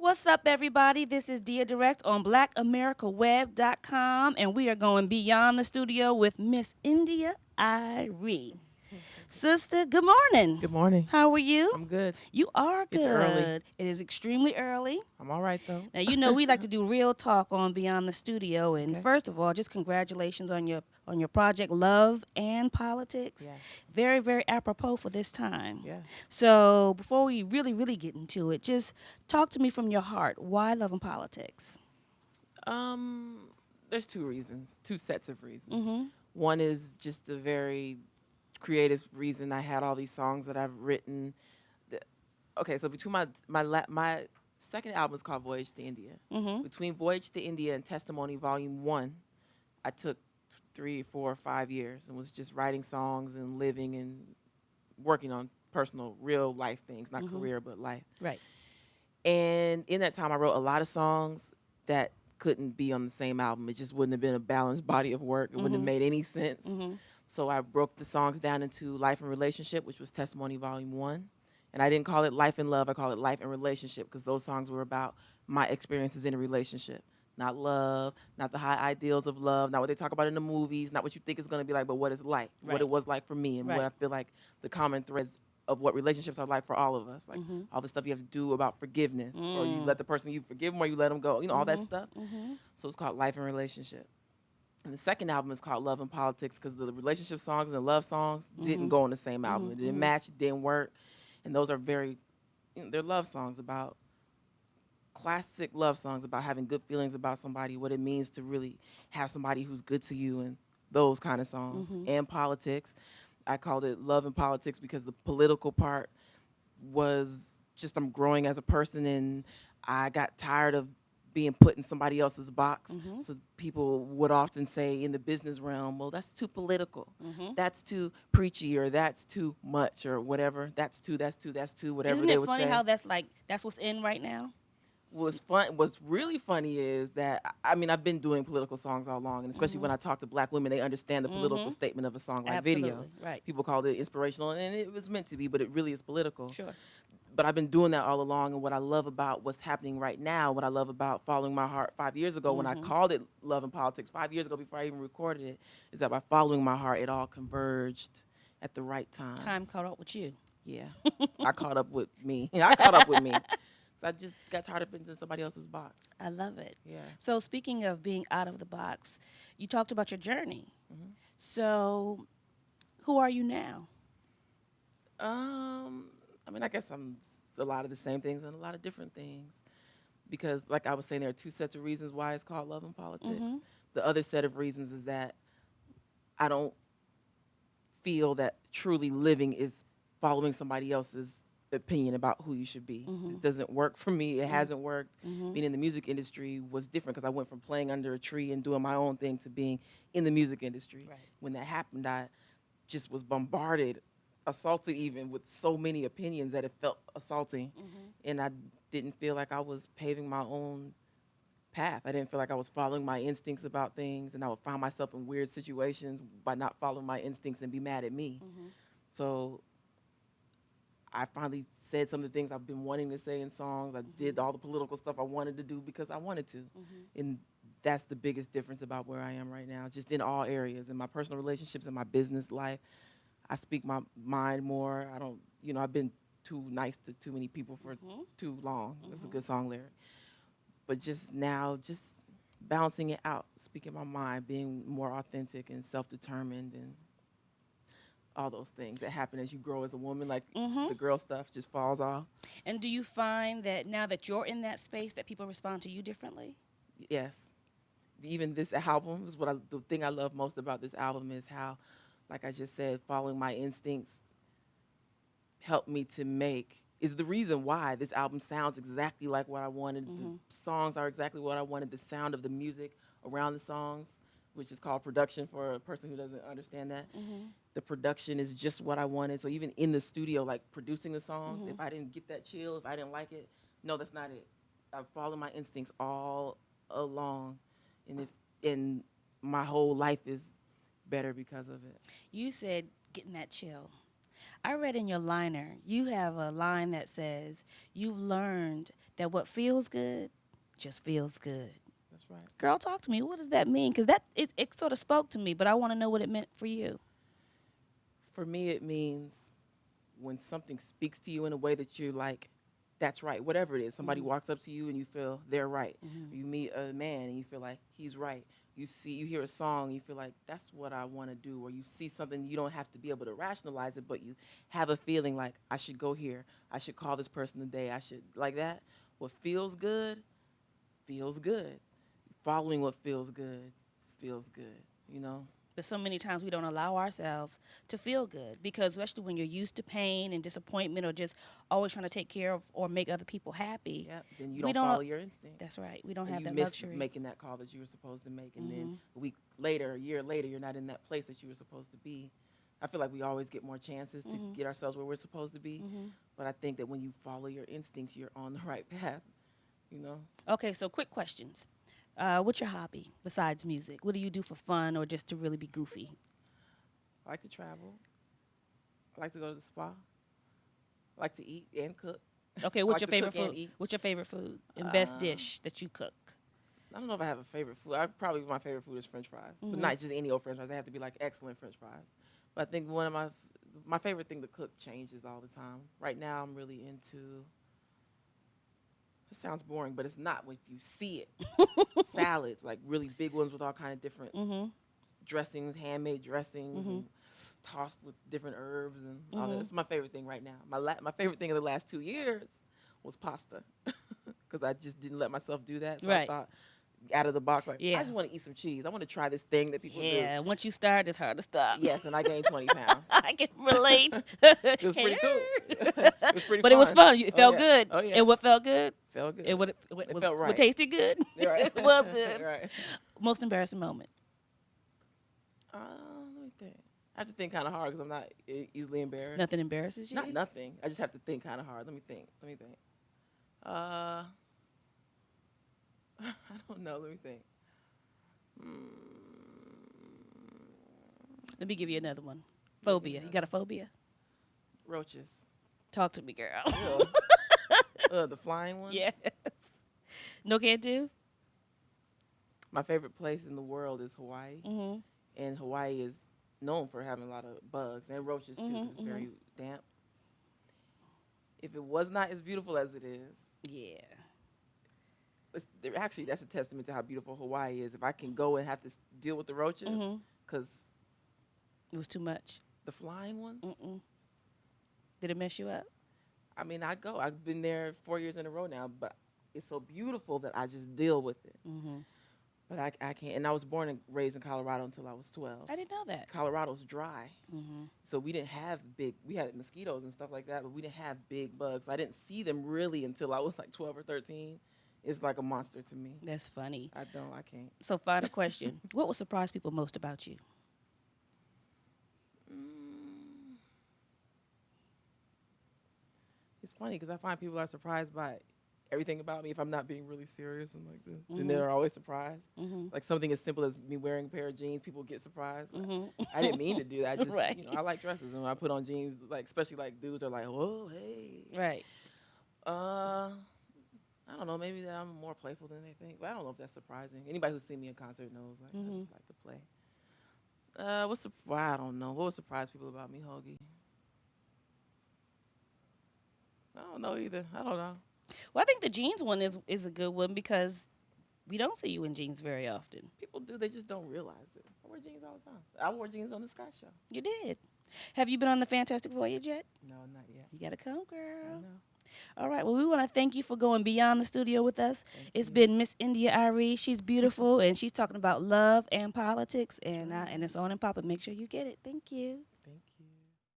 What's up, everybody? This is Dia Direct on blackamericaweb.com, and we are going beyond the studio with Miss India Arie. Sister, good morning. Good morning. How are you? I'm good. You are It's early. good. It is extremely early. I'm all right though. Now, you know we like to do real talk on Beyond the Studio, and Okay. first of all, just congratulations on your project, Love and Politics. Yes. Very, very apropos for this time. Yes. So, before we really get into it, just talk to me from your heart. Why Love and Politics? Um, there's two reasons, two sets of reasons. Mm-hmm. One is just a very creative reason. I had all these songs that I've written. Okay, so between my second album is called Voyage to India. Mm-hmm. Between Voyage to India and Testimony Volume 1, I took 3, 4, 5 years and was just writing songs and living and working on personal, real life things, not career, but life. Right. And in that time, I wrote a lot of songs that couldn't be on the same album. It just wouldn't have been a balanced body of work. It wouldn't have made any sense. Mm-hmm. So I broke the songs down into Life and Relationship, which was Testimony Volume 1. And I didn't call it Life and Love. I called it Life and Relationship because those songs were about my experiences in a relationship. Not love, not the high ideals of love, not what they talk about in the movies, not what you think it's going to be like, but what it's like, Right. what it was like for me, and Right. what I feel like the common threads of what relationships are like for all of us. Like all the stuff you have to do about forgiveness, or you let the person you forgive them, or you let them go, all that stuff. So it's called Life and Relationship. And the second album is called Love and Politics because the relationship songs and love songs didn't go on the same album. It didn't match, it didn't work. And those are very, they're love songs about, classic love songs about having good feelings about somebody, what it means to really have somebody who's good to you, and those kind of songs. And politics. I called it Love and Politics because the political part was just I'm growing as a person, and I got tired of being put in somebody else's box. So people would often say in the business realm, well, that's too political. That's too preachy, or that's too much, or whatever. That's too, whatever Isn't they it would funny say. how that's what's in right now? What's really funny is that I've been doing political songs all along, and especially when I talk to black women, they understand the political statement of a song like Absolutely. Video. Right. People called it inspirational, and it was meant to be, but it really is political. Sure. But I've been doing that all along, and what I love about what's happening right now, what I love about Following My Heart 5 years ago, when I called it Love and Politics 5 years ago before I even recorded it, is that by following my heart, it all converged at the right time. Time caught up with you. Yeah, I caught up with me. I caught up with me. So I just got tired of being in somebody else's box. I love it. Yeah. So speaking of being out of the box, you talked about your journey. So who are you now? I guess I'm a lot of the same things and a lot of different things. Because, like I was saying, there are two sets of reasons why it's called Love and Politics. The other set of reasons is that I don't feel that truly living is following somebody else's opinion about who you should be. It doesn't work for me. It hasn't worked. Being in the music industry was different because I went from playing under a tree and doing my own thing to being in the music industry. Right. When that happened, I just was bombarded, assaulted even, with so many opinions that it felt assaulting. And I didn't feel like I was paving my own path. I didn't feel like I was following my instincts about things, and I would find myself in weird situations by not following my instincts and be mad at me. So I finally said some of the things I've been wanting to say in songs. I did all the political stuff I wanted to do because I wanted to. And that's the biggest difference about where I am right now, just in all areas, in my personal relationships, in my business life. I speak my mind more. I don't, I've been too nice to too many people for too long. That's a good song lyric. But just now, just balancing it out, speaking my mind, being more authentic and self-determined, and all those things that happen as you grow as a woman, like the girl stuff just falls off. And do you find that now that you're in that space that people respond to you differently? Yes. Even this album is the thing I love most about this album is how, like I just said, following my instincts helped me to is the reason why this album sounds exactly like what I wanted. The songs are exactly what I wanted. The sound of the music around the songs, which is called production for a person who doesn't understand that. The production is just what I wanted. So even in the studio, like producing the songs, if I didn't get that chill, if I didn't like it, no, that's not it. I've followed my instincts all along, and my whole life is better because of it. You said getting that chill. I read in your liner, you have a line that says, you've learned that what feels good just feels good. That's right. Girl, talk to me. What does that mean? Because it sort of spoke to me, but I want to know what it meant for you. For me, it means when something speaks to you in a way that you're like, that's right, whatever it is. Somebody walks up to you and you feel they're right. You meet a man and you feel like he's right. You hear a song, you feel like that's what I want to do. Or you see something, you don't have to be able to rationalize it, but you have a feeling like I should go here. I should call this person today. I should, like that. What feels good. Following what feels good, you know? But so many times we don't allow ourselves to feel good because, especially when you're used to pain and disappointment or just always trying to take care of or make other people happy. Yeah, then you we don't follow your instinct. That's right. We don't And have you that missed luxury. making that call that you were supposed to make. And then a week later, a year later, you're not in that place that you were supposed to be. I feel like we always get more chances to get ourselves where we're supposed to be. But I think that when you follow your instincts, you're on the right path, you know? Okay, so quick questions. What's your hobby besides music? What do you do for fun or just to really be goofy? I like to travel. I like to go to the spa. I like to eat and cook. Okay, I what's like your to favorite cook and food? eat. What's your favorite food and best dish that you cook? I don't know if I have a favorite food. My favorite food is French fries, but not just any old French fries. They have to be like excellent French fries. But I think one of my favorite thing to cook changes all the time. Right now, I'm really into. It sounds boring, but it's not when you see it. Salads, like really big ones with all kind of different dressings, handmade dressings, and tossed with different herbs and all that. That's my favorite thing right now. My favorite thing of the last 2 years was pasta, because I just didn't let myself do that. So I Right. thought, out of the box, like Yeah. I just want to eat some cheese. I want to try this thing that people do. Yeah, once you start, it's hard to stop. Yes, and I gained 20 pounds. I can relate. It was pretty cool. It was pretty But it was fun. It felt yeah. good. Oh, yeah. And what felt good? Felt good. It It felt right. What tasted good? You're right. It was good. Right. Most embarrassing moment. Let me think. I have to think kind of hard because I'm not easily embarrassed. Nothing embarrasses you? Not nothing. I just have to think kind of hard. Let me think. I don't know. Let me think. Let me give you another one. Phobia. You got a phobia? Roaches. Talk to me, girl. The flying ones. Yeah. No can't do? My favorite place in the world is Hawaii. Mm-hmm. And Hawaii is known for having a lot of bugs and roaches too, 'cause it's very damp. If it was not as beautiful as it is, Yeah. actually that's a testament to how beautiful Hawaii is. If I can go and have to deal with the roaches, because It was too much. the flying ones, Did it mess you up? I mean, I've been there 4 years in a row now, but it's so beautiful that I just deal with it. But I can't. And I was born and raised in Colorado until I was 12. I didn't know that. Colorado's dry. So we didn't have we had mosquitoes and stuff like that, but we didn't have big bugs. So I didn't see them really until I was like 12 or 13. It's like a monster to me. That's funny. I can't. So, final question. What will surprise people most about you? It's funny because I find people are surprised by everything about me if I'm not being really serious and like this. Then they're always surprised. Like something as simple as me wearing a pair of jeans, people get surprised. Like, I didn't mean to do that. I just, Right. I like dresses, and when I put on jeans, like especially like dudes are like, "Whoa, hey." Right. I don't know. Maybe that I'm more playful than they think, but I don't know if that's surprising. Anybody who's seen me in concert knows like I just like to play. I don't know. What would surprise people about me, Hoagie? I don't know either. I don't know. Well, I think the jeans one is a good one because we don't see you in jeans very often. People do. They just don't realize it. I wear jeans all the time. I wore jeans on the Sky Show. You did. Have you been on the Fantastic Voyage yet? No, not yet. You got to come, I girl. know. All right. Well, we want to thank you for going beyond the studio with us. It's been Miss India Arie. She's beautiful, and she's talking about love and politics, and it's on and popping. Make sure you get it. Thank you. Thank you.